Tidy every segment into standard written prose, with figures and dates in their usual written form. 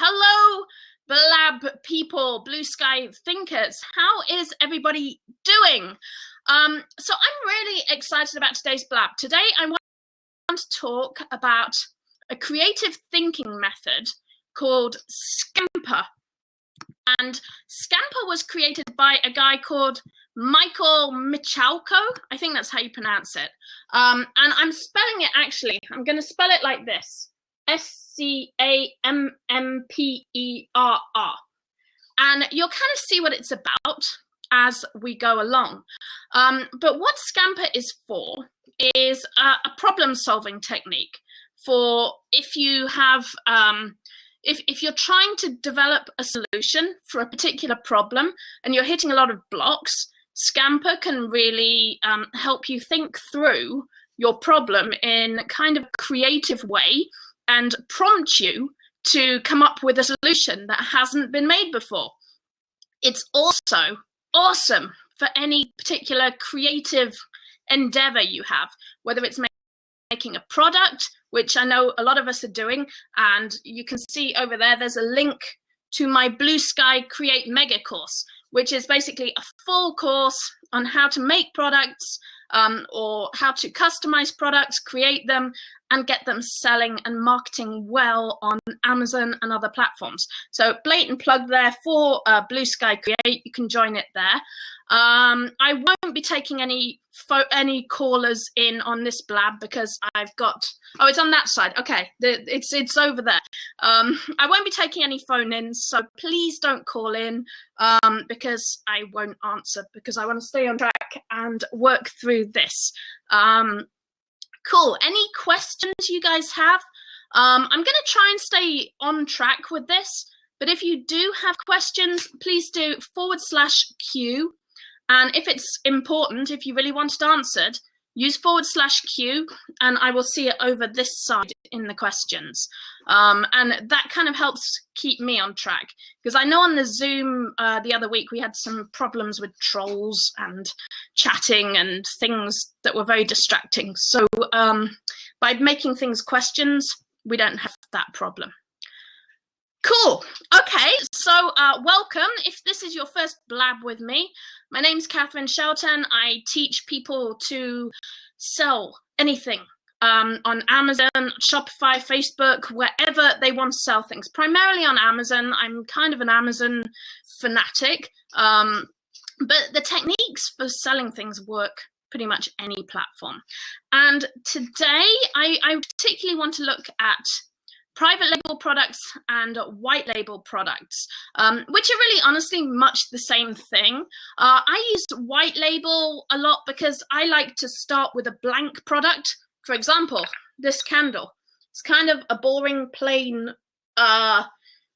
Hello, Blab people, blue sky thinkers. How is everybody doing? So I'm really excited about today's Blab. Today I want to talk about a creative thinking method called Scamper. And Scamper was created by a guy called Michael Michalko. I think that's how you pronounce it. And I'm spelling it actually. I'm going to spell it like this. Scamper. And you'll kind of see what it's about as we go along. But what Scamper is for is a problem-solving technique for if you have, if you're trying to develop a solution for a particular problem and you're hitting a lot of blocks, Scamper can really help you think through your problem in kind of a creative way and prompt you to come up with a solution that hasn't been made before. It's also awesome for any particular creative endeavor you have, whether it's making a product, which I know a lot of us are doing, and you can see over there, there's a link to my Blue Sky Create Mega course, which is basically a full course on how to make products or how to customize products, create them, and get them selling and marketing well on Amazon and other platforms. So blatant plug there for Blue Sky Create. You can join it there. I won't be taking any callers in on this Blab because I've got, oh, it's on that side. Okay, it's over there. I won't be taking any phone-ins, so please don't call in because I won't answer because I want to stay on track and work through this. Cool. Any questions you guys have? I'm going to try and stay on track with this, but if you do have questions, please do /Q. And if it's important, if you really want it answered, use /Q and I will see it over this side in the questions. And that kind of helps keep me on track because I know on the Zoom the other week we had some problems with trolls and chatting and things that were very distracting. So by making things questions, we don't have that problem. Cool. Okay, so welcome. If this is your first Blab with me, my name's Katharyne Shelton. I teach people to sell anything on Amazon, Shopify, Facebook, wherever they want to sell things. Primarily on Amazon. I'm kind of an Amazon fanatic, but the techniques for selling things work pretty much any platform. And today, I particularly want to look at private label products and white label products, which are really honestly much the same thing. I use white label a lot because I like to start with a blank product. For example, this candle. It's kind of a boring, plain,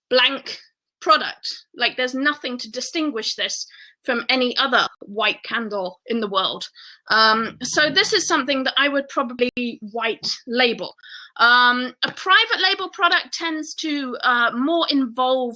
blank product. Like there's nothing to distinguish this from any other white candle in the world. So this is something that I would probably white label. A private label product tends to more involve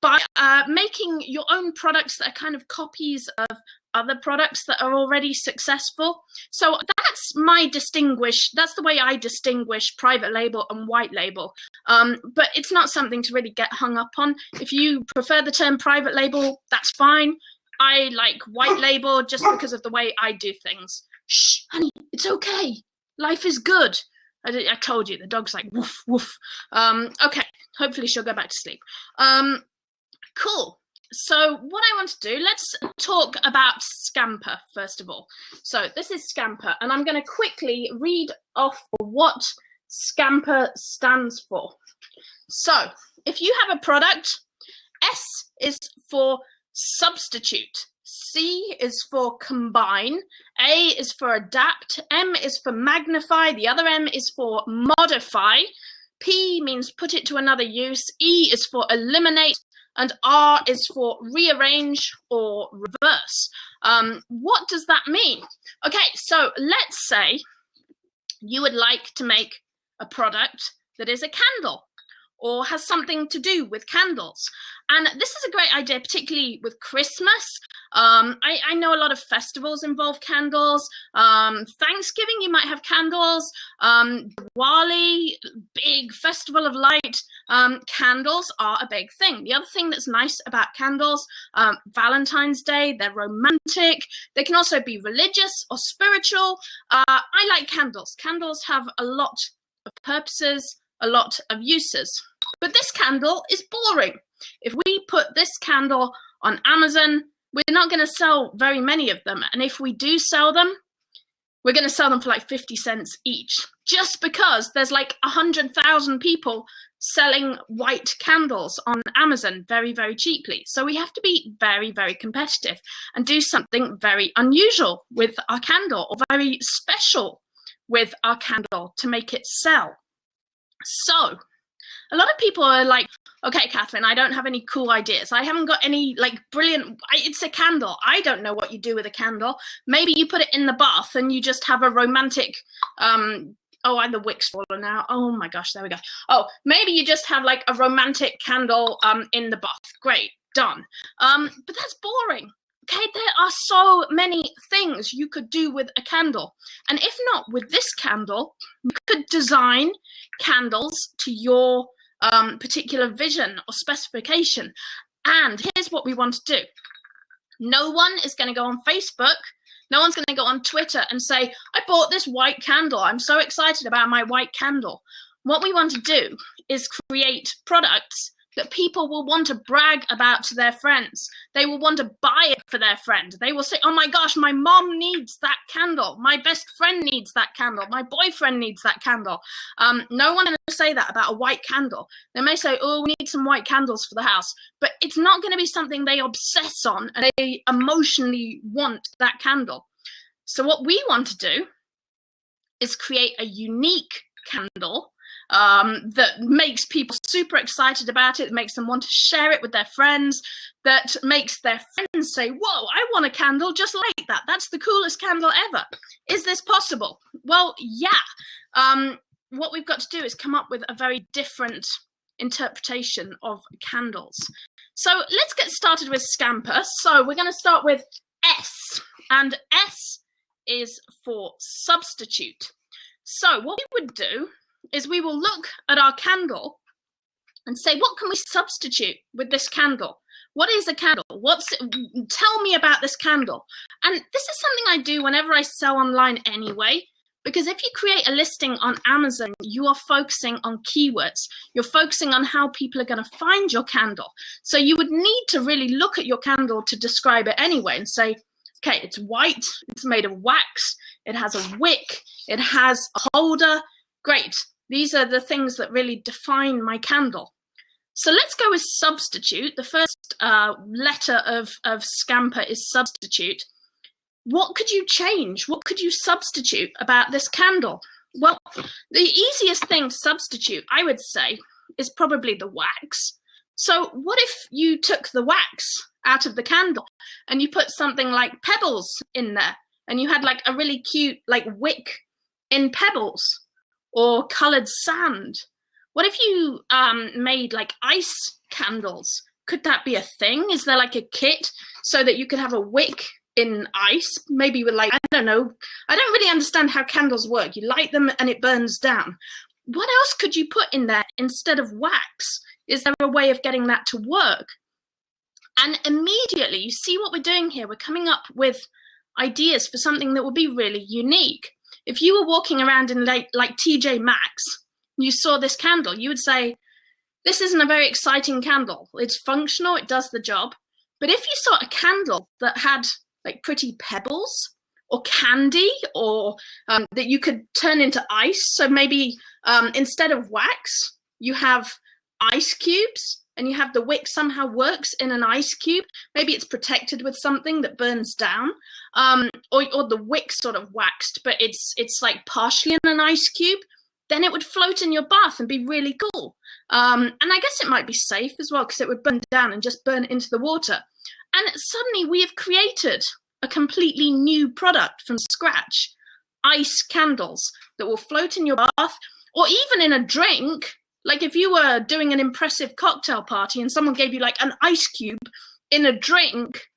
by making your own products that are kind of copies of other products that are already successful. So that's that's the way I distinguish private label and white label. But it's not something to really get hung up on. If you prefer the term private label, that's fine. I like white label just because of the way I do things. Shh, honey, it's okay. Life is good. I told you, the dog's like, woof, woof. Okay, hopefully she'll go back to sleep. Cool. So what I want to do, let's talk about Scamper, first of all. So this is Scamper, and I'm going to quickly read off what Scamper stands for. So if you have a product, S is for substitute, C is for combine, A is for adapt, M is for magnify, the other M is for modify, P means put it to another use, E is for eliminate, and R is for rearrange or reverse. What does that mean? Okay, so let's say you would like to make a product that is a candle or has something to do with candles. And this is a great idea, particularly with Christmas. I know a lot of festivals involve candles. Thanksgiving, you might have candles. Diwali, big festival of light. Candles are a big thing. The other thing that's nice about candles, Valentine's Day, they're romantic. They can also be religious or spiritual. I like candles. Candles have a lot of purposes, a lot of uses. But this candle is boring. If we put this candle on Amazon, we're not going to sell very many of them. And if we do sell them, we're going to sell them for like 50 cents each, just because there's like 100,000 people selling white candles on Amazon very, very cheaply. So we have to be very, very competitive and do something very unusual with our candle, or very special with our candle to make it sell. So a lot of people are like, okay, Katharyne, I don't have any cool ideas. I haven't got any like brilliant, it's a candle. I don't know what you do with a candle. Maybe you put it in the bath and you just have a romantic, oh, the wick's fallen out. Oh my gosh, there we go. Oh, maybe you just have like a romantic candle in the bath. Great, done. But that's boring. Okay, there are so many things you could do with a candle. And if not with this candle, you could design candles to your particular vision or specification. And here's what we want to do. No one is going to go on Facebook. No one's going to go on Twitter and say, I bought this white candle. I'm so excited about my white candle. What we want to do is create products that people will want to brag about to their friends. They will want to buy it for their friend. They will say, oh my gosh, my mom needs that candle. My best friend needs that candle. My boyfriend needs that candle. No one is going to say that about a white candle. They may say, oh, we need some white candles for the house. But it's not going to be something they obsess on and they emotionally want that candle. So what we want to do is create a unique candle that makes people super excited about it, makes them want to share it with their friends, that makes their friends say, whoa, I want a candle just like that. That's the coolest candle ever. Is this possible? Well, yeah. What we've got to do is come up with a very different interpretation of candles. So let's get started with Scamper. So we're going to start with S, and S is for substitute. So what we would do is we will look at our candle and say, what can we substitute with this candle? What is a candle? Tell me about this candle. And this is something I do whenever I sell online anyway, because if you create a listing on Amazon, you are focusing on keywords. You're focusing on how people are going to find your candle. So you would need to really look at your candle to describe it anyway and say, okay, it's white, it's made of wax, it has a wick, it has a holder. Great. These are the things that really define my candle. So let's go with substitute. The first letter of Scamper is substitute. What could you change? What could you substitute about this candle? Well, the easiest thing to substitute, I would say, is probably the wax. So what if you took the wax out of the candle and you put something like pebbles in there, and you had like a really cute like wick in pebbles? Or coloured sand? What if you made like ice candles? Could that be a thing? Is there like a kit so that you could have a wick in ice? Maybe with like, I don't know. I don't really understand how candles work. You light them and it burns down. What else could you put in there instead of wax? Is there a way of getting that to work? And immediately, you see what we're doing here? We're coming up with ideas for something that will be really unique. If you were walking around in like TJ Maxx, you saw this candle, you would say, this isn't a very exciting candle. It's functional, it does the job. But if you saw a candle that had like pretty pebbles or candy, or that you could turn into ice, so maybe instead of wax, you have ice cubes, and you have the wick somehow works in an ice cube. Maybe it's protected with something that burns down, or the wick sort of waxed, but it's like partially in an ice cube. Then it would float in your bath and be really cool. And I guess it might be safe as well, because it would burn down and just burn into the water. And suddenly we have created a completely new product from scratch. Ice candles that will float in your bath, or even in a drink. Like if you were doing an impressive cocktail party and someone gave you like an ice cube in a drink,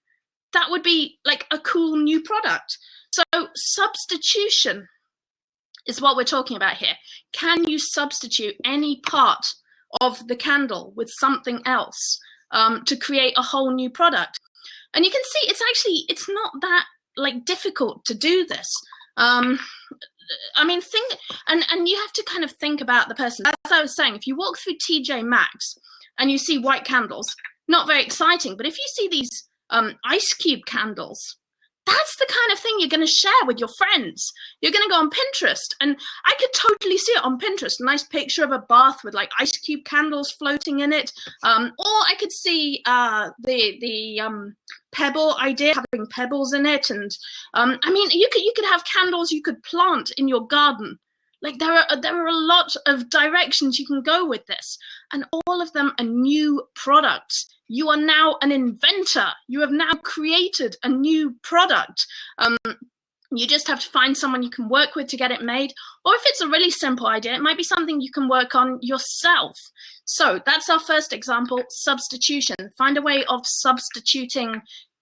that would be like a cool new product. So substitution is what we're talking about here. Can you substitute any part of the candle with something else to create a whole new product? And you can see it's not that like difficult to do this. I mean, and you have to kind of think about the person. As I was saying, if you walk through TJ Maxx and you see white candles, not very exciting. But if you see these ice cube candles, that's the kind of thing you're going to share with your friends. You're going to go on Pinterest, and I could totally see it on Pinterest. A nice picture of a bath with like ice cube candles floating in it. Or I could see the pebble idea, having pebbles in it. And I mean, you could have candles you could plant in your garden. Like there are a lot of directions you can go with this, and all of them are new products. You are now an inventor. You have now created a new product. You just have to find someone you can work with to get it made. Or if it's a really simple idea, it might be something you can work on yourself. So that's our first example, substitution. Find a way of substituting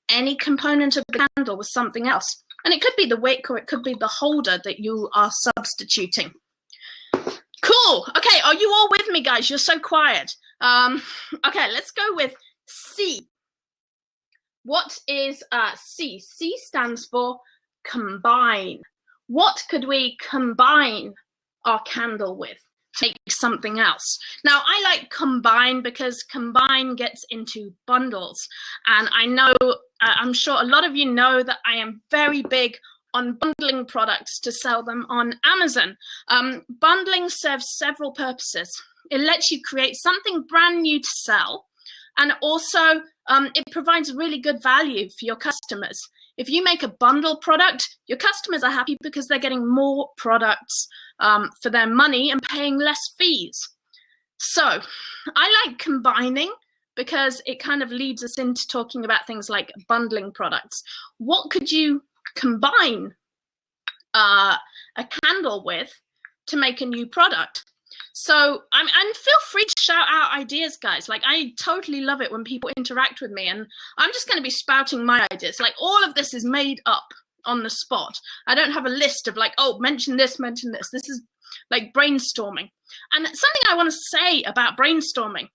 any component of the candle with something else. And it could be the wick, or it could be the holder that you are substituting. Cool. Okay, are you all with me, guys? You're so quiet. Okay, let's go with C. What is C? C stands for combine. What could we combine our candle with to make something else? Now, I like combine because combine gets into bundles. And I know, I'm sure a lot of you know that I am very big on bundling products to sell them on Amazon. Bundling serves several purposes. It lets you create something brand new to sell. And also, it provides really good value for your customers. If you make a bundle product, your customers are happy because they're getting more products for their money and paying less fees. So I like combining because it kind of leads us into talking about things like bundling products. What could you combine a candle with to make a new product? So, and feel free to shout out ideas, guys. Like, I totally love it when people interact with me, and I'm just going to be spouting my ideas. Like, all of this is made up on the spot. I don't have a list of like, oh, mention this, mention this. This is like brainstorming. And something I want to say about brainstorming,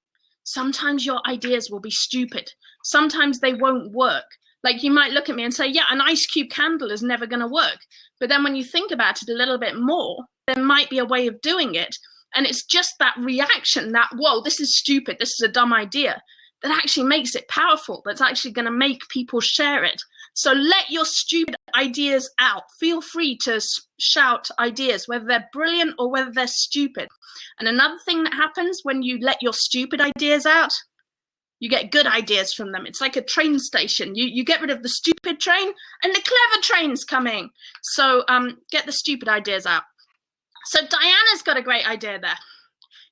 sometimes your ideas will be stupid. Sometimes they won't work. Like, you might look at me and say, yeah, an ice cube candle is never going to work. But then when you think about it a little bit more, there might be a way of doing it. And it's just that reaction that, whoa, this is stupid, this is a dumb idea, that actually makes it powerful, that's actually going to make people share it. So let your stupid ideas out. Feel free to shout ideas, whether they're brilliant or whether they're stupid. And another thing that happens when you let your stupid ideas out, you get good ideas from them. It's like a train station. You get rid of the stupid train and the clever train's coming. So get the stupid ideas out. So Diana's got a great idea there.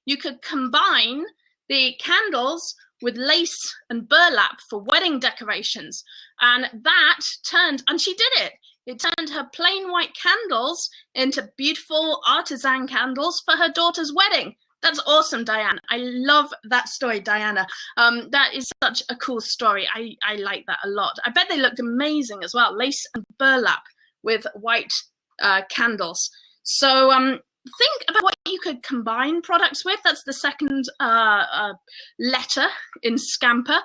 You could combine the candles with lace and burlap for wedding decorations. And that turned, and she did it. It turned her plain white candles into beautiful artisan candles for her daughter's wedding. That's awesome, Diane. I love that story, Diana. That is such a cool story. I like that a lot. I bet they looked amazing as well. Lace and burlap with white candles. So think about what you could combine products with. That's the second letter in Scamper,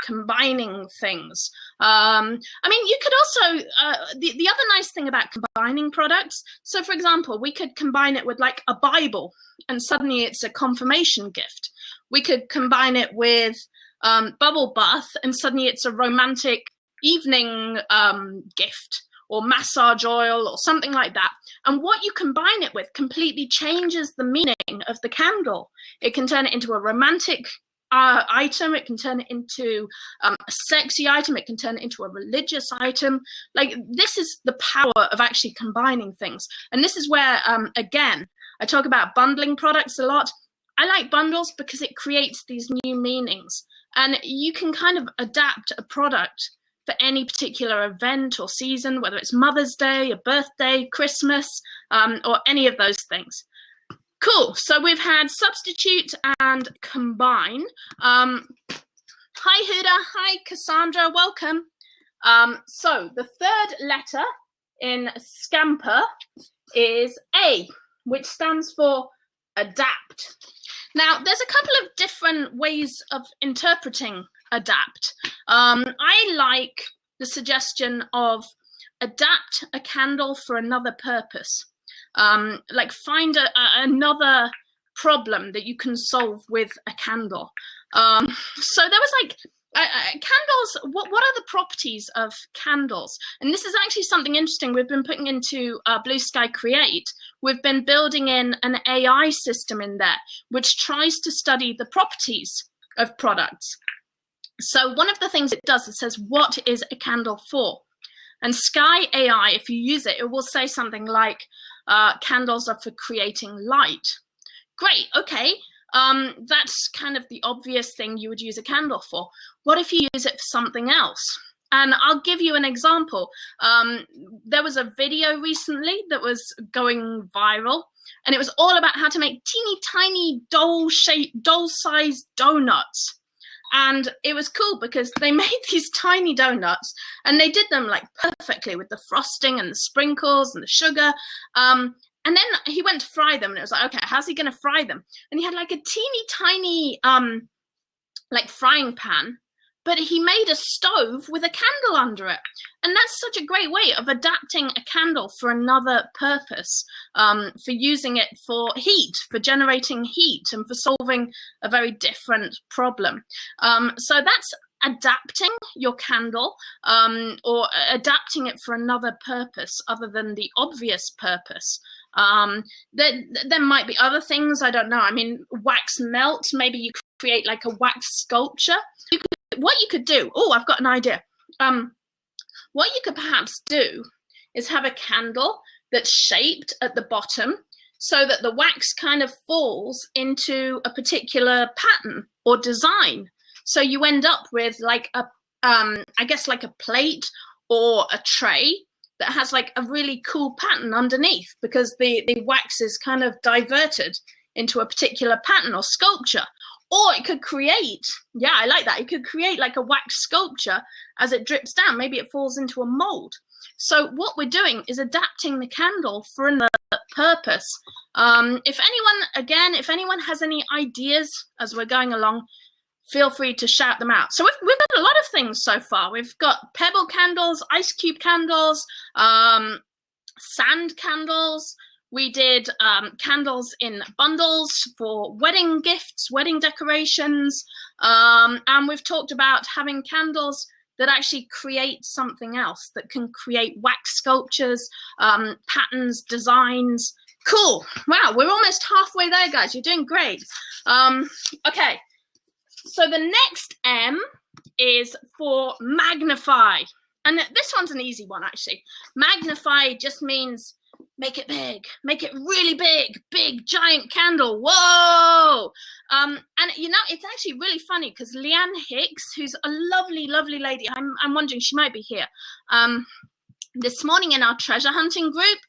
combining things. I mean, you could also, the other nice thing about combining products, so for example, we could combine it with like a Bible and suddenly it's a confirmation gift. We could combine it with bubble bath and suddenly it's a romantic evening gift, or massage oil or something like that. And what you combine it with completely changes the meaning of the candle. It can turn it into a romantic item. It can turn it into a sexy item. It can turn it into a religious item. Like, this is the power of actually combining things. And this is where, again, I talk about bundling products a lot. I like bundles because it creates these new meanings. And you can kind of adapt a product for any particular event or season, whether it's Mother's Day, a birthday, Christmas, or any of those things. Cool. So we've had substitute and combine. Hi, Huda. Hi, Cassandra. Welcome. So the third letter in Scamper is A, which stands for adapt. Now, there's a couple of different ways of interpreting adapt. I like the suggestion of adapt a candle for another purpose. Like find another problem that you can solve with a candle. So there was like candles. What are the properties of candles? And this is actually something interesting we've been putting into Blue Sky Create. We've been building in an AI system in there which tries to study the properties of products. So one of the things it does, it says, what is a candle for? And Sky AI, if you use it, it will say something like, candles are for creating light. Great, okay. That's kind of the obvious thing you would use a candle for. What if you use it for something else? And I'll give you an example. There was a video recently that was going viral, and it was all about how to make teeny tiny doll-sized donuts. And it was cool because they made these tiny donuts and they did them like perfectly with the frosting and the sprinkles and the sugar. And then he went to fry them and it was like, okay, how's he going to fry them? And he had like a teeny tiny like frying pan, but he made a stove with a candle under it. And that's such a great way of adapting a candle for another purpose, for using it for heat, for generating heat, and for solving a very different problem. So that's adapting your candle, or adapting it for another purpose other than the obvious purpose. There might be other things, I don't know. I mean, wax melt, maybe you create like a wax sculpture. What you could do, oh, I've got an idea. What you could perhaps do is have a candle that's shaped at the bottom so that the wax kind of falls into a particular pattern or design. So you end up with like a, I guess like a plate or a tray that has like a really cool pattern underneath because the wax is kind of diverted into a particular pattern or sculpture. Or it could create, yeah, I like that. It could create like a wax sculpture as it drips down. Maybe it falls into a mold. So what we're doing is adapting the candle for another purpose. If anyone has any ideas as we're going along, feel free to shout them out. So we've got a lot of things so far. We've got pebble candles, ice cube candles, sand candles. We did candles in bundles for wedding gifts, wedding decorations, and we've talked about having candles that actually create something else, that can create wax sculptures, patterns, designs. Cool. Wow, we're almost halfway there, guys. You're doing great. Okay, so the next M is for Magnify. And this one's an easy one, actually. Magnify just means make it big, make it really big, giant candle. Whoa! And you know, it's actually really funny because Leanne Hicks, who's a lovely, lovely lady, I'm wondering, she might be here. This morning in our treasure hunting group,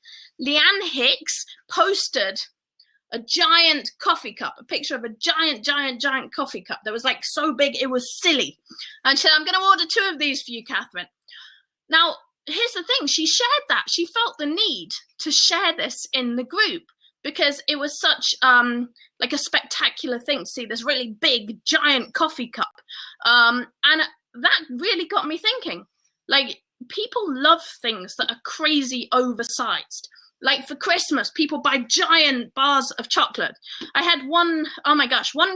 Leanne Hicks posted a giant coffee cup, a picture of a giant coffee cup that was like so big it was silly. And she said, I'm going to order 2 of these for you, Katharyne. Now, here's the thing, she shared that. She felt the need to share this in the group because it was such like a spectacular thing to see this really big, giant coffee cup. And that really got me thinking, like, people love things that are crazy oversized. Like for Christmas, people buy giant bars of chocolate. I had one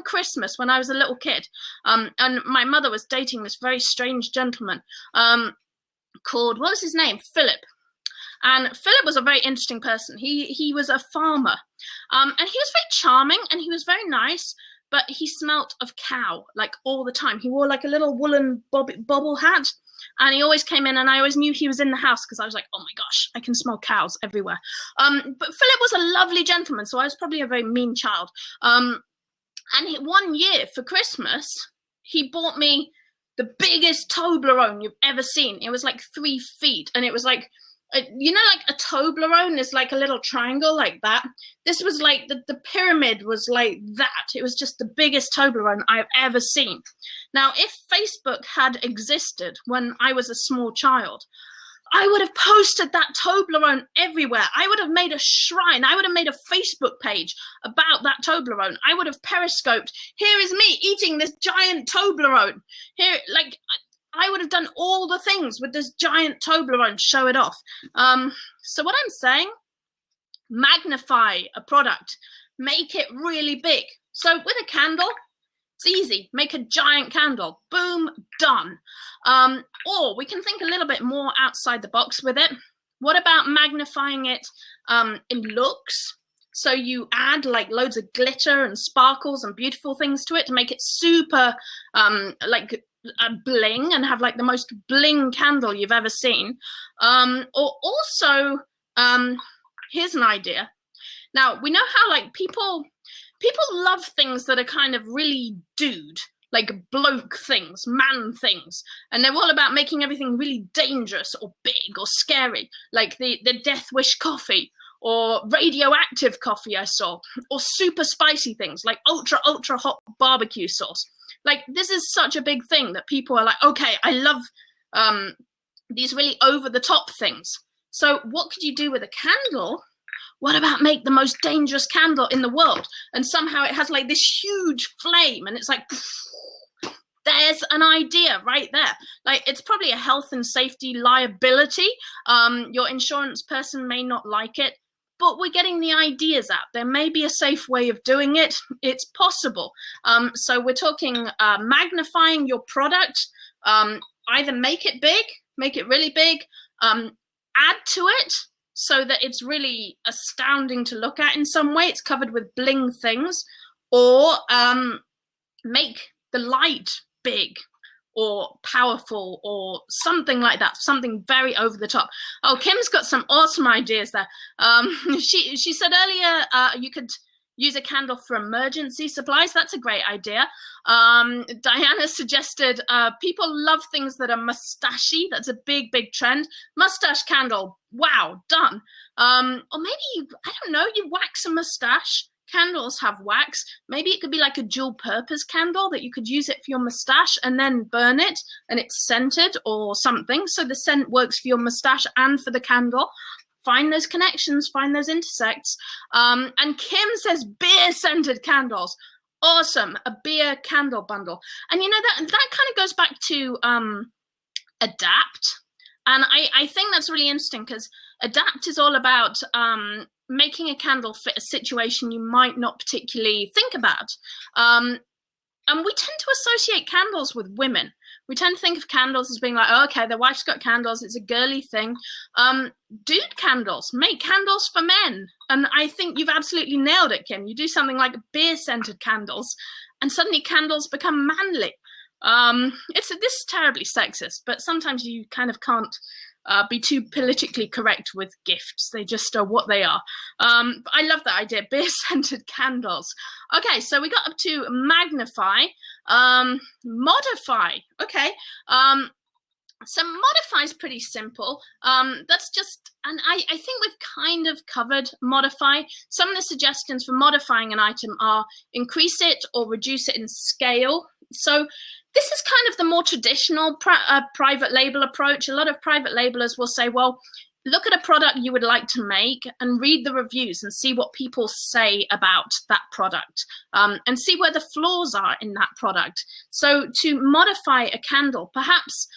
Christmas when I was a little kid, and my mother was dating this very strange gentleman called, what was his name? Philip. And Philip was a very interesting person. He was a farmer, and he was very charming and he was very nice, but he smelt of cow like all the time. He wore like a little woolen bobble hat. And he always came in and I always knew he was in the house because I was like, oh my gosh, I can smell cows everywhere. But Philip was a lovely gentleman, so I was probably a very mean child. And one year for Christmas, he bought me the biggest Toblerone you've ever seen. It was like 3 feet and it was like you know, like a Toblerone is like a little triangle like that. This was like the pyramid was like that. It was just the biggest Toblerone I've ever seen. Now, if Facebook had existed when I was a small child, I would have posted that Toblerone everywhere. I would have made a shrine. I would have made a Facebook page about that Toblerone. I would have periscoped, here is me eating this giant Toblerone. Here, like, I would have done all the things with this giant Toblerone, show it off. So what I'm saying, magnify a product, make it really big. So with a candle, it's easy. Make a giant candle. Boom, done. Or we can think a little bit more outside the box with it. What about magnifying it in looks? So you add like loads of glitter and sparkles and beautiful things to it to make it super like a bling and have like the most bling candle you've ever seen. Or also, here's an idea. Now, we know how like people love things that are kind of really dude, like bloke things, man things, and they're all about making everything really dangerous or big or scary, like the Death Wish coffee or radioactive coffee I saw, or super spicy things like ultra hot barbecue sauce. Like, this is such a big thing that people are like, okay, I love these really over the top things. So what could you do with a candle? What about make the most dangerous candle in the world? And somehow it has like this huge flame and it's like, there's an idea right there. Like, it's probably a health and safety liability. Your insurance person may not like it, but we're getting the ideas out. There may be a safe way of doing it. It's possible. So we're talking magnifying your product. Either make it big, make it really big, add to it so that it's really astounding to look at in some way. It's covered with bling things, or make the light big or powerful or something like that, something very over the top. Oh, Kim's got some awesome ideas there. She said earlier you could use a candle for emergency supplies. That's a great idea. Diana suggested people love things that are mustachy. That's a big trend. Mustache candle. Wow, done. Or maybe, I don't know, you wax a mustache. Candles have wax. Maybe it could be like a dual purpose candle that you could use it for your mustache and then burn it and it's scented or something. So the scent works for your mustache and for the candle. Find those connections, find those intersects. And Kim says beer scented candles. Awesome, a beer candle bundle. And you know, that kind of goes back to adapt. And I think that's really interesting because adapt is all about making a candle fit a situation you might not particularly think about. And we tend to associate candles with women. We tend to think of candles as being like, oh, okay, their wife's got candles, it's a girly thing. Dude candles, make candles for men. And I think you've absolutely nailed it, Kim. You do something like beer-scented candles, and suddenly candles become manly. This is terribly sexist, but sometimes you kind of can't be too politically correct with gifts. They just are what they are. But I love that idea, beer-scented candles. Okay, so we got up to magnify, modify. Okay, so modify is pretty simple. That's just, and I think we've kind of covered modify. Some of the suggestions for modifying an item are increase it or reduce it in scale. So this is kind of the more traditional private label approach. A lot of private labelers will say, well, look at a product you would like to make and read the reviews and see what people say about that product, and see where the flaws are in that product. So to modify a candle, perhaps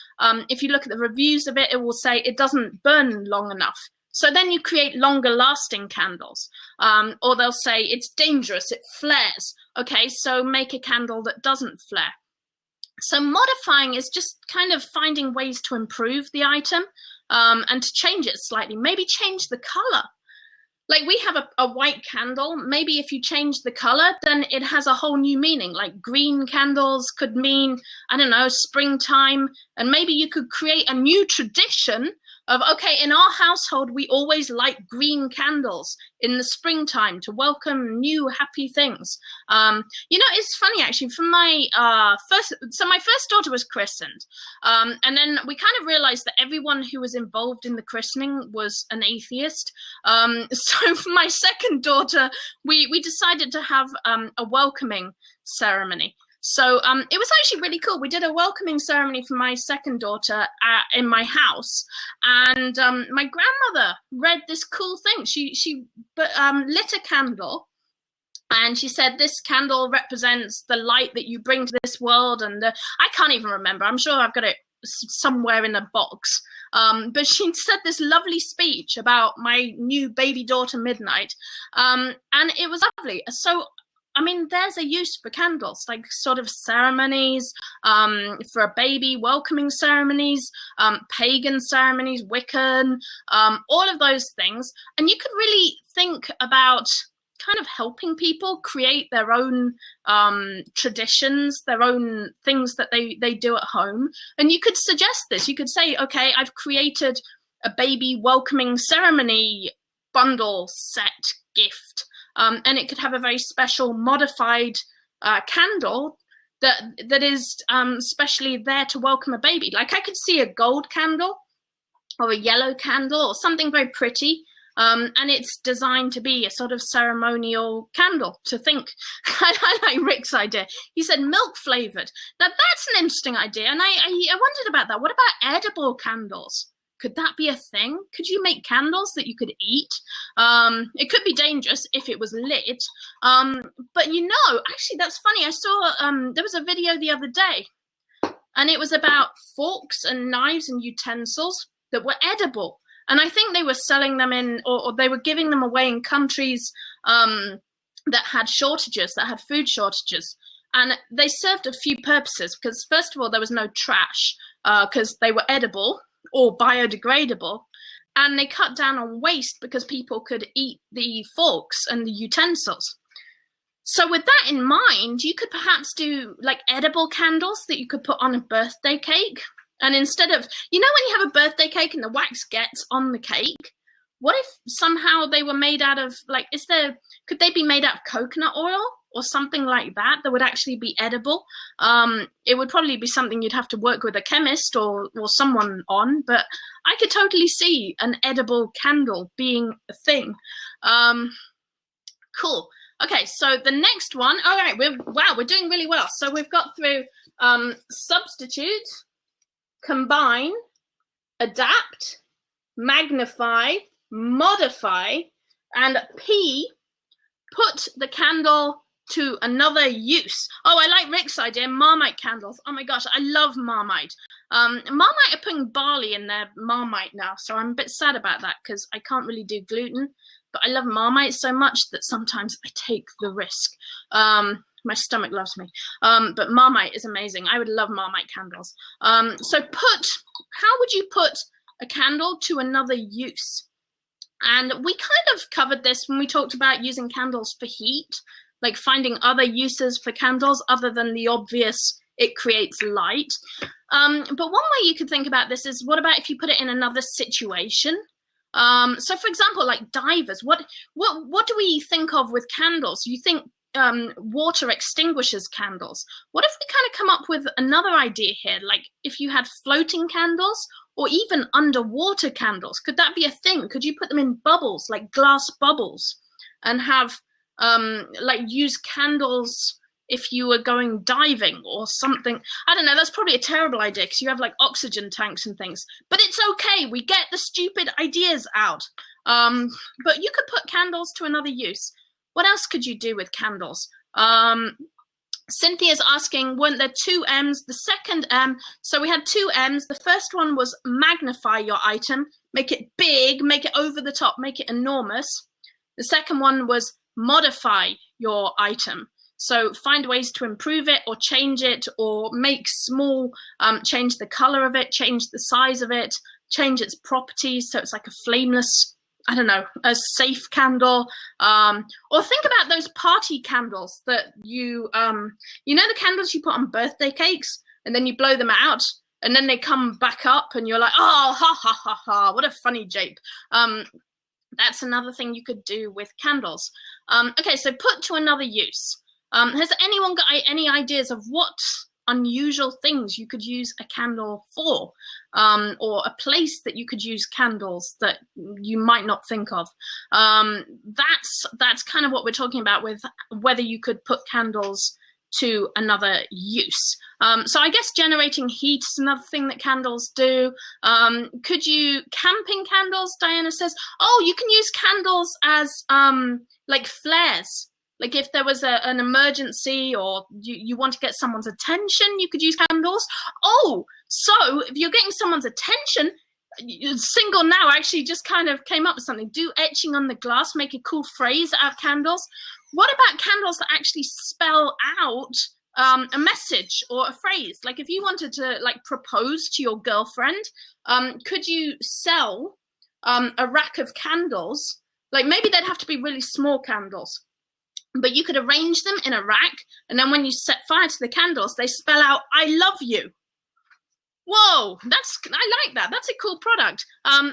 if you look at the reviews of it, it will say it doesn't burn long enough. So then you create longer lasting candles, or they'll say it's dangerous, it flares. Okay, so make a candle that doesn't flare. So modifying is just kind of finding ways to improve the item and to change it slightly. Maybe change the color. Like we have a white candle. Maybe if you change the color, then it has a whole new meaning. Like green candles could mean, I don't know, springtime. And maybe you could create a new tradition of, okay, in our household, we always light green candles in the springtime to welcome new happy things. It's funny actually, from my first daughter was christened. And then we kind of realized that everyone who was involved in the christening was an atheist. So for my second daughter, we decided to have a welcoming ceremony. So it was actually really cool. We did a welcoming ceremony for my second daughter in my house, and my grandmother read this cool thing. She lit a candle, and she said, "This candle represents the light that you bring to this world." And I can't even remember. I'm sure I've got it somewhere in a box. But she said this lovely speech about my new baby daughter, Midnight, and it was lovely. So I mean, there's a use for candles, like sort of ceremonies, for a baby, welcoming ceremonies, pagan ceremonies, Wiccan, all of those things. And you could really think about kind of helping people create their own traditions, their own things that they do at home. And you could suggest this. You could say, okay, I've created a baby welcoming ceremony bundle set gift. And it could have a very special modified candle that is specially there to welcome a baby. Like I could see a gold candle or a yellow candle or something very pretty. And it's designed to be a sort of ceremonial candle to think. I like Rick's idea. He said milk flavored. Now that's an interesting idea. And I wondered about that. What about edible candles? Could that be a thing? Could you make candles that you could eat? It could be dangerous if it was lit. But actually that's funny. I saw, there was a video the other day, and it was about forks and knives and utensils that were edible. And I think they were selling them or they were giving them away in countries that had shortages, that had food shortages. And they served a few purposes, because first of all, there was no trash, because they were edible or biodegradable, and they cut down on waste because people could eat the forks and the utensils. So with that in mind, you could perhaps do like edible candles that you could put on a birthday cake. And instead of, when you have a birthday cake and the wax gets on the cake, what if somehow they were made out of, could they be made out of coconut oil or something like that would actually be edible? It would probably be something you'd have to work with a chemist or someone on, but I could totally see an edible candle being a thing. Cool. Okay, so the next one, all right, we're doing really well. So we've got through substitute, combine, adapt, magnify, modify, and P, put the candle to another use. Oh, I like Rick's idea, Marmite candles. Oh my gosh, I love Marmite. Marmite are putting barley in their Marmite now, so I'm a bit sad about that because I can't really do gluten, but I love Marmite so much that sometimes I take the risk. My stomach loves me. But Marmite is amazing. I would love Marmite candles. So how would you put a candle to another use? And we kind of covered this when we talked about using candles for heat, like finding other uses for candles other than the obvious, it creates light. But one way you could think about this is, what about if you put it in another situation? So for example, like divers, what do we think of with candles? You think water extinguishers candles. What if we kind of come up with another idea here, like if you had floating candles or even underwater candles? Could that be a thing? Could you put them in bubbles, like glass bubbles, and have use candles if you were going diving or something? I don't know, that's probably a terrible idea because you have like oxygen tanks and things, but it's okay, we get the stupid ideas out. But you could put candles to another use. What else could you do with candles? Cynthia's asking, weren't there 2 M's? The second M, so we had 2 M's. The first one was magnify your item, make it big, make it over the top, make it enormous. The second one was modify your item. So find ways to improve it or change it or make small, change the color of it, change the size of it, change its properties so it's like a flameless, I don't know, a safe candle. Or think about those party candles that the candles you put on birthday cakes and then you blow them out and then they come back up and you're like, oh, ha, ha, ha, ha, what a funny jape. That's another thing you could do with candles. Okay, so put to another use. Has anyone got any ideas of what unusual things you could use a candle for, or a place that you could use candles that you might not think of? That's kind of what we're talking about with whether you could put candles to another use. So I guess generating heat is another thing that candles do. Could you, camping candles, Diana says, oh, you can use candles as like flares. Like if there was an emergency or you want to get someone's attention, you could use candles. Oh, so if you're getting someone's attention, Single Now actually just kind of came up with something. Do etching on the glass, make a cool phrase out of candles. What about candles that actually spell out a message or a phrase? Like if you wanted to like propose to your girlfriend, could you sell a rack of candles? Like maybe they'd have to be really small candles, but you could arrange them in a rack, and then when you set fire to the candles, they spell out, I love you. Whoa, I like that. That's a cool product.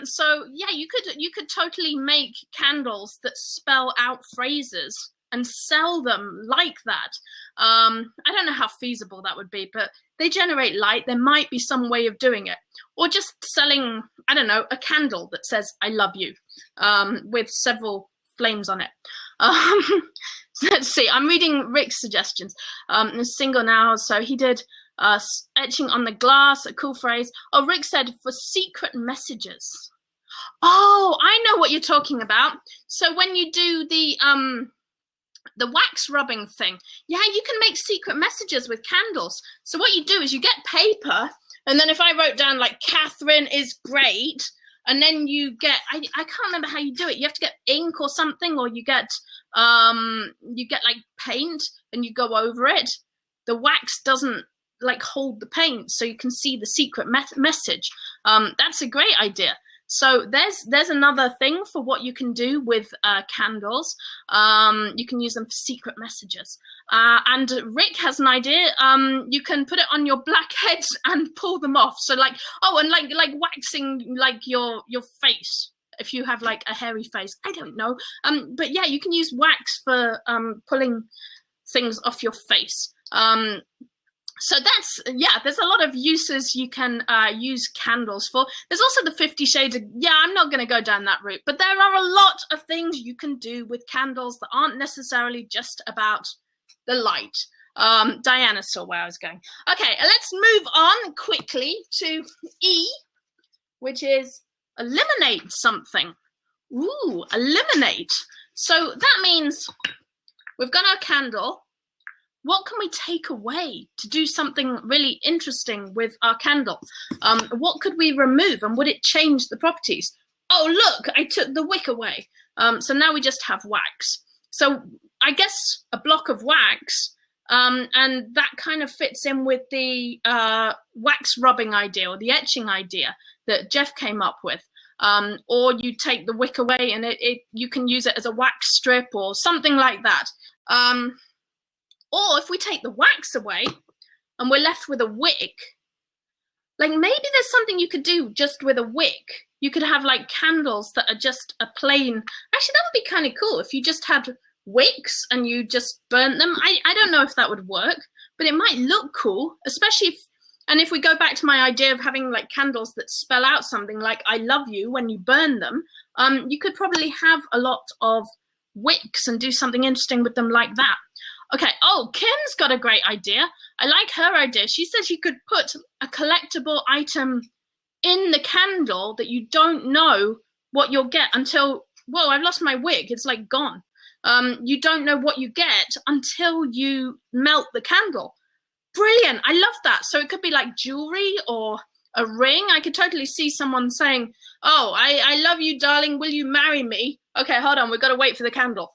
So yeah, you could totally make candles that spell out phrases and sell them like that. I don't know how feasible that would be, but they generate light. There might be some way of doing it. Or just selling, I don't know, a candle that says, I love you, with several flames on it. Let's see, I'm reading Rick's suggestions. Single Now, so he did etching on the glass, a cool phrase. Oh, Rick said for secret messages. Oh, I know what you're talking about. So when you do the wax rubbing thing, yeah, you can make secret messages with candles. So what you do is you get paper, and then if I wrote down like Katharyne is great, and then you get, I can't remember how you do it. You have to get ink or something, or you get like paint and you go over it. The wax doesn't like hold the paint, so you can see the secret message. That's a great idea. So there's another thing for what you can do with candles. You can use them for secret messages. And Rick has an idea. You can put it on your blackheads and pull them off. So like, oh, and like waxing like your face if you have like a hairy face. I don't know. But yeah, you can use wax for pulling things off your face. So that's, yeah, there's a lot of uses you can use candles for. There's also the 50 Shades of, yeah, I'm not going to go down that route, but there are a lot of things you can do with candles that aren't necessarily just about the light. Diana saw where I was going. Okay, let's move on quickly to E, which is eliminate something. Ooh, eliminate. So that means we've got our candle. What can we take away to do something really interesting with our candle? What could we remove, and would it change the properties? Oh, look, I took the wick away. So now we just have wax. So I guess a block of wax, and that kind of fits in with the wax rubbing idea or the etching idea that Jeff came up with. Or you take the wick away and you can use it as a wax strip or something like that. Or if we take the wax away and we're left with a wick, like maybe there's something you could do just with a wick. You could have like candles that are just a plain, actually that would be kind of cool if you just had wicks and you just burnt them. I don't know if that would work, but it might look cool, especially if we go back to my idea of having like candles that spell out something like I love you when you burn them, you could probably have a lot of wicks and do something interesting with them like that. Okay, oh, Kim's got a great idea. I like her idea. She says you could put a collectible item in the candle that you don't know what you'll get until, whoa, I've lost my wig. It's like gone. You don't know what you get until you melt the candle. Brilliant. I love that. So it could be like jewelry or a ring. I could totally see someone saying, oh, I love you, darling. Will you marry me? Okay, hold on. We've got to wait for the candle.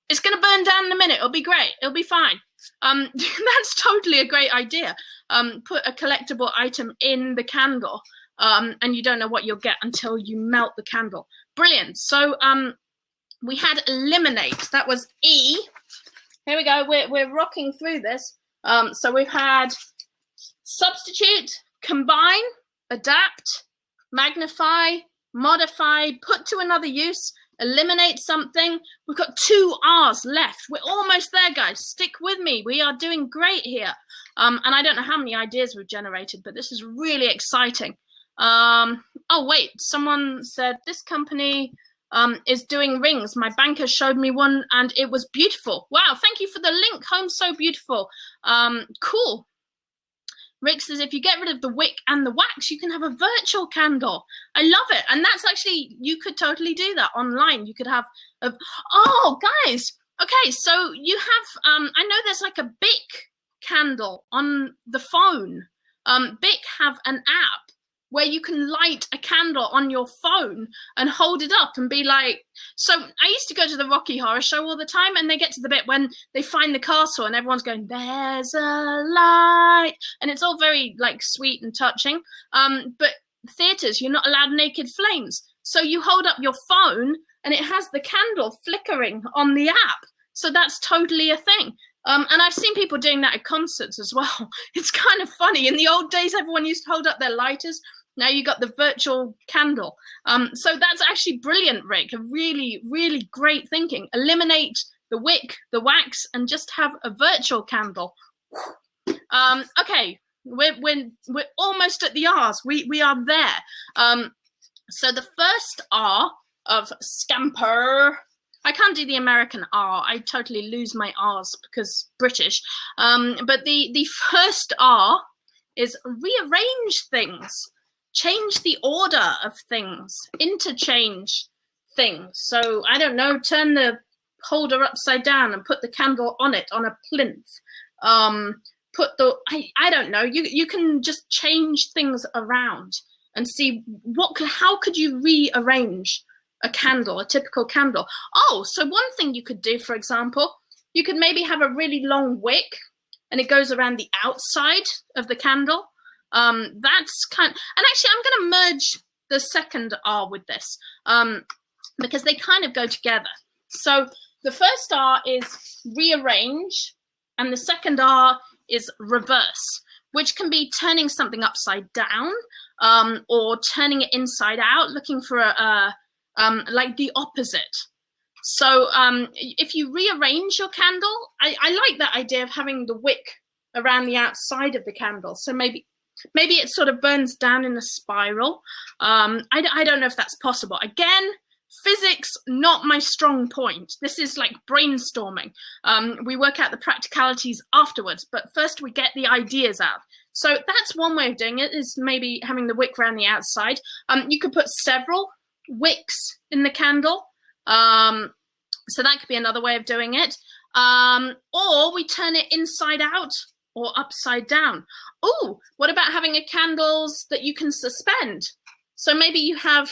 It's going to burn down in a minute. It'll be great. It'll be fine. That's totally a great idea. Put a collectible item in the candle, and you don't know what you'll get until you melt the candle. Brilliant. So we had eliminate. That was E. Here we go. We're rocking through this. So we've had Substitute, combine, adapt, magnify, modify, put to another use, eliminate something. We've got 2 R's left. We're almost there, guys. Stick with me. We are doing great here. And I don't know how many ideas we've generated, but this is really exciting. Oh, wait, someone said this company is doing rings. My banker showed me one and it was beautiful. Wow, thank you for the link. Home so beautiful. Cool. Rick says, if you get rid of the wick and the wax, you can have a virtual candle. I love it. And that's actually, you could totally do that online. You could have, oh, guys. Okay, so you have, I know there's like a Bic candle on the phone. Bic have an app where you can light a candle on your phone and hold it up and be like, so I used to go to the Rocky Horror Show all the time, and they get to the bit when they find the castle and everyone's going, there's a light, and it's all very like sweet and touching. But theatres, you're not allowed naked flames. So you hold up your phone and it has the candle flickering on the app. So that's totally a thing. And I've seen people doing that at concerts as well. It's kind of funny. In the old days, everyone used to hold up their lighters. Now you got the virtual candle. So that's actually brilliant, Rick. Really, really great thinking. Eliminate the wick, the wax, and just have a virtual candle. Okay, we're almost at the R's. We are there. So the first R of Scamper. I can't do the American R. I totally lose my R's because British. But the first R is rearrange things. Change the order of things, interchange things. So, I don't know, turn the holder upside down and put the candle on it on a plinth. Put the, I don't know, you can just change things around and see how could you rearrange a candle, a typical candle. Oh, so one thing you could do, for example, you could maybe have a really long wick and it goes around the outside of the candle. That's kind, and actually I'm going to merge the second R with this, because they kind of go together. So the first R is rearrange and the second R is reverse, which can be turning something upside down, or turning it inside out, looking for like the opposite. So if you rearrange your candle, I like that idea of having the wick around the outside of the candle. So maybe it sort of burns down in a spiral. I don't know if that's possible. Again, physics, not my strong point. This is like brainstorming. We work out the practicalities afterwards, but first we get the ideas out. So that's one way of doing it, is maybe having the wick around the outside. You could put several wicks in the candle. So that could be another way of doing it. Or we turn it inside out or upside down. Oh, what about having candles that you can suspend? So maybe you have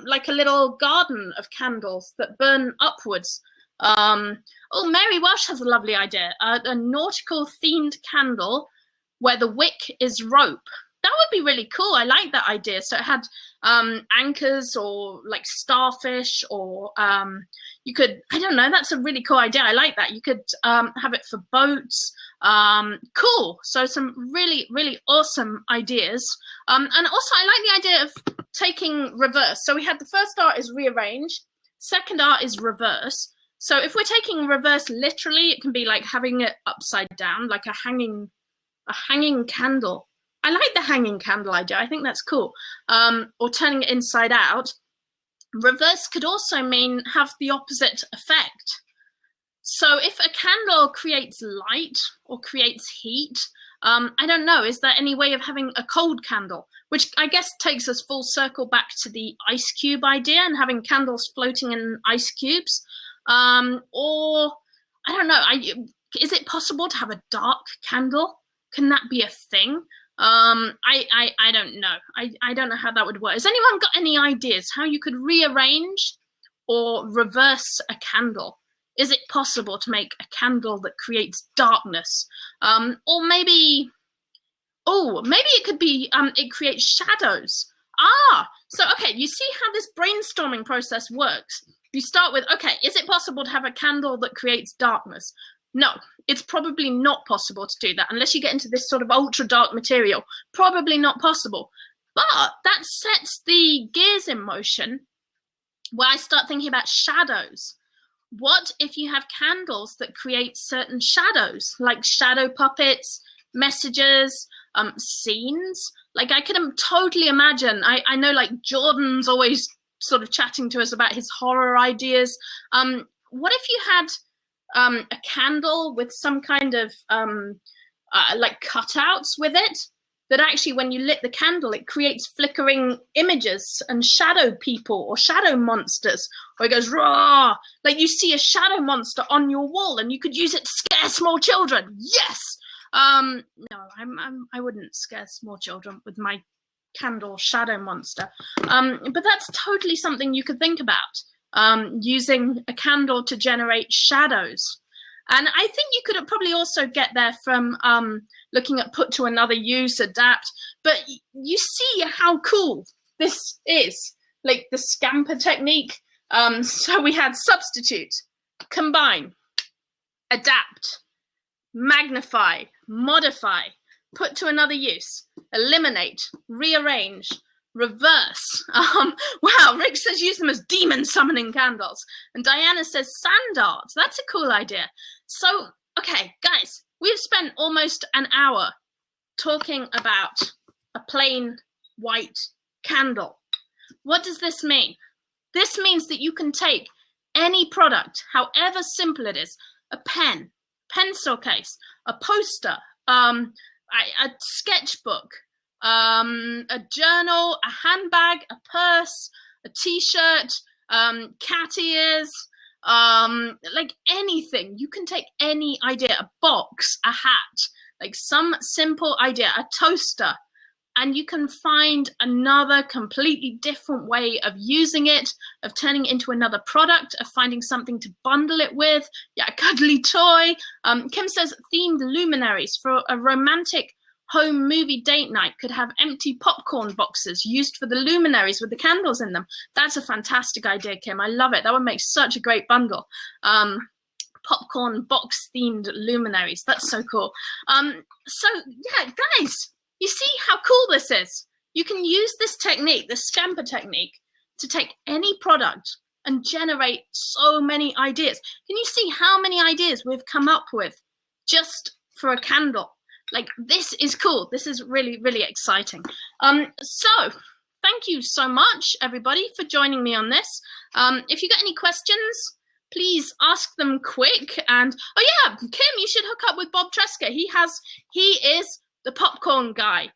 like a little garden of candles that burn upwards. Oh, Mary Welsh has a lovely idea. A nautical themed candle where the wick is rope. That would be really cool. I like that idea. So it had anchors or like starfish, or you could, I don't know, that's a really cool idea. I like that. You could have it for boats. Cool. So some really, really awesome ideas. And also I like the idea of taking reverse. So we had the first art is rearrange, second art is reverse. So if we're taking reverse literally, it can be like having it upside down, like a hanging candle. I like the hanging candle idea. I think that's cool. Or turning it inside out. Reverse could also mean have the opposite effect. So if a candle creates light or creates heat, I don't know, is there any way of having a cold candle? Which I guess takes us full circle back to the ice cube idea and having candles floating in ice cubes. Or, I don't know, is it possible to have a dark candle? Can that be a thing? I don't know. I don't know how that would work. Has anyone got any ideas how you could rearrange or reverse a candle? Is it possible to make a candle that creates darkness? Or maybe it could be, it creates shadows. So, okay, you see how this brainstorming process works. You start with, okay, is it possible to have a candle that creates darkness? No, it's probably not possible to do that unless you get into this sort of ultra dark material. Probably not possible. But that sets the gears in motion where I start thinking about shadows. What if you have candles that create certain shadows, like shadow puppets, messages, scenes? Like I can totally imagine, I know like Jordan's always sort of chatting to us about his horror ideas. What if you had a candle with some kind of like cutouts with it, that actually when you lit the candle, it creates flickering images and shadow people or shadow monsters, or it goes raw, like you see a shadow monster on your wall and you could use it to scare small children. Yes. No, I wouldn't scare small children with my candle shadow monster. But that's totally something you could think about, using a candle to generate shadows. And I think you could probably also get there from looking at put to another use, adapt. But you see how cool this is, like the Scamper technique. So we had substitute, combine, adapt, magnify, modify, put to another use, eliminate, rearrange, reverse. Wow, Rick says use them as demon summoning candles. And Diana says sand art. That's a cool idea. So, okay, guys, we've spent almost an hour talking about a plain white candle. What does this mean? This means that you can take any product, however simple it is, a pen, pencil case, a poster, a sketchbook, a journal, a handbag, a purse, a t-shirt, cat ears, like anything. You can take any idea, a box, a hat, like some simple idea, a toaster, and you can find another completely different way of using it, of turning it into another product, of finding something to bundle it with. Yeah, a cuddly toy. Kim says themed luminaries for a romantic home movie date night could have empty popcorn boxes used for the luminaries with the candles in them. That's a fantastic idea, Kim. I love it. That would make such a great bundle. Popcorn box themed luminaries. That's so cool. So yeah, guys, you see how cool this is? You can use this technique, the Scamper technique, to take any product and generate so many ideas. Can you see how many ideas we've come up with just for a candle? Like, this is cool. This is really, really exciting. So thank you so much, everybody, for joining me on this. If you got any questions, please ask them quick. And, oh yeah, Kim, you should hook up with Bob Tresca. He is the popcorn guy.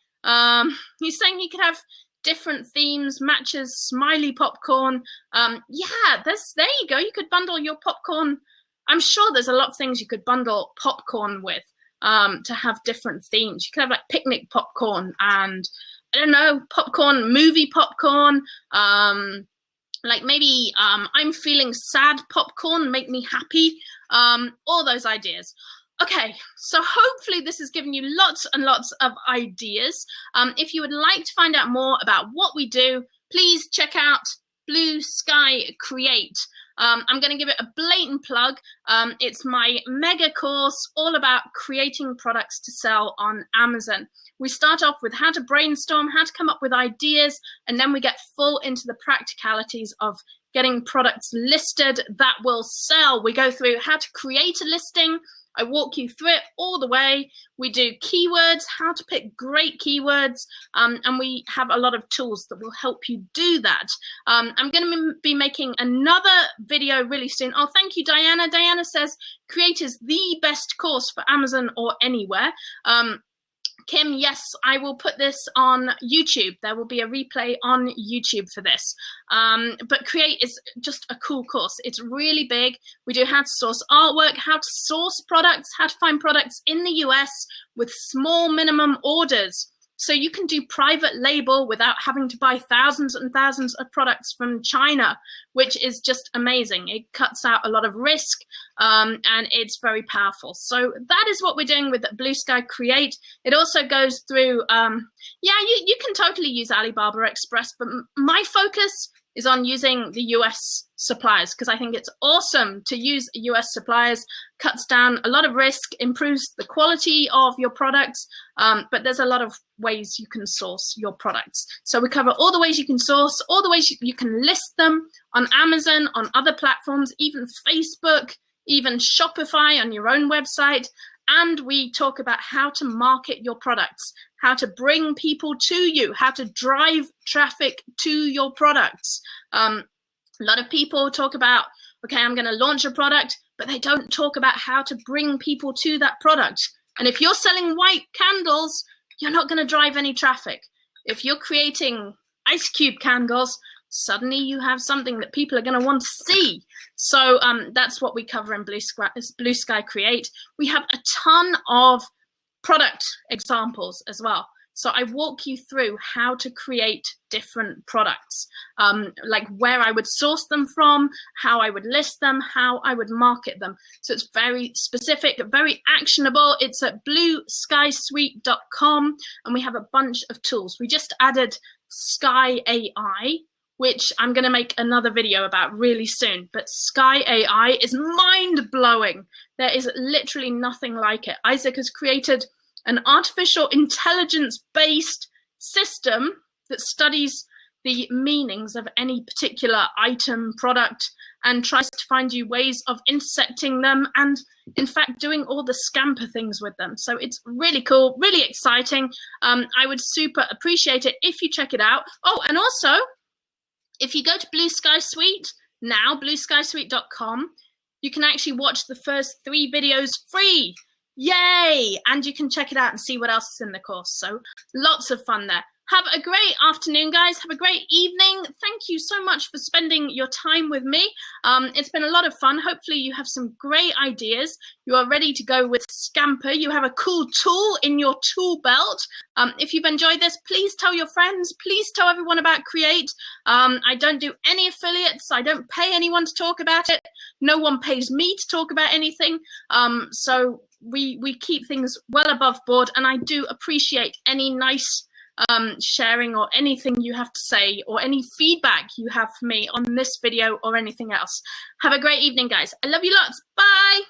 He's saying he could have different themes, matches, smiley popcorn. Yeah, there you go. You could bundle your popcorn. I'm sure there's a lot of things you could bundle popcorn with, to have different themes. You could have like picnic popcorn and, I don't know, popcorn, movie popcorn, like maybe I'm feeling sad popcorn, make me happy, all those ideas. Okay, so hopefully this has given you lots and lots of ideas. If you would like to find out more about what we do, please check out Blue Sky Create. I'm going to give it a blatant plug. It's my mega course all about creating products to sell on Amazon. We start off with how to brainstorm, how to come up with ideas, and then we get full into the practicalities of getting products listed that will sell. We go through how to create a listing. I walk you through it all the way. We do keywords, how to pick great keywords, and we have a lot of tools that will help you do that. I'm going to be making another video really soon. Oh, thank you, Diana. Diana says, Create is the best course for Amazon or anywhere. Kim, yes, I will put this on YouTube. There will be a replay on YouTube for this. But Create is just a cool course. It's really big. We do how to source artwork, how to source products, how to find products in the US with small minimum orders. So you can do private label without having to buy thousands and thousands of products from China, which is just amazing. It cuts out a lot of risk, and it's very powerful. So that is what we're doing with Blue Sky Create. It also goes through, yeah, you can totally use Alibaba Express, but my focus is on using the US suppliers, because I think it's awesome to use US suppliers. Cuts down a lot of risk, improves the quality of your products, but there's a lot of ways you can source your products. So we cover all the ways you can source, all the ways you can list them on Amazon, on other platforms, even Facebook, even Shopify on your own website. And we talk about how to market your products, how to bring people to you, how to drive traffic to your products. A lot of people talk about, okay, I'm going to launch a product, but they don't talk about how to bring people to that product. And if you're selling white candles, you're not going to drive any traffic. If you're creating ice cube candles, suddenly you have something that people are going to want to see. So that's what we cover in Blue Sky Create. We have a ton of product examples as well. So I walk you through how to create different products, like where I would source them from, how I would list them, how I would market them. So it's very specific, very actionable. It's at blueskysuite.com, and we have a bunch of tools. We just added Sky AI, which I'm going to make another video about really soon. But Sky AI is mind-blowing. There is literally nothing like it. Isaac has created an artificial intelligence-based system that studies the meanings of any particular item, product, and tries to find you ways of intersecting them and, in fact, doing all the Scamper things with them. So it's really cool, really exciting. I would super appreciate it if you check it out. Oh, and also, if you go to Blue Sky Suite now, blueskysuite.com, you can actually watch the first 3 videos free. Yay! And you can check it out and see what else is in the course. So lots of fun there. Have a great afternoon, guys. Have a great evening. Thank you so much for spending your time with me. It's been a lot of fun. Hopefully you have some great ideas. You are ready to go with Scamper. You have a cool tool in your tool belt. If you've enjoyed this, please tell your friends. Please tell everyone about Create. I don't do any affiliates. I don't pay anyone to talk about it. No one pays me to talk about anything. So we keep things well above board, and I do appreciate any nice sharing or anything you have to say or any feedback you have for me on this video or anything else. Have a great evening, guys. I love you lots. Bye.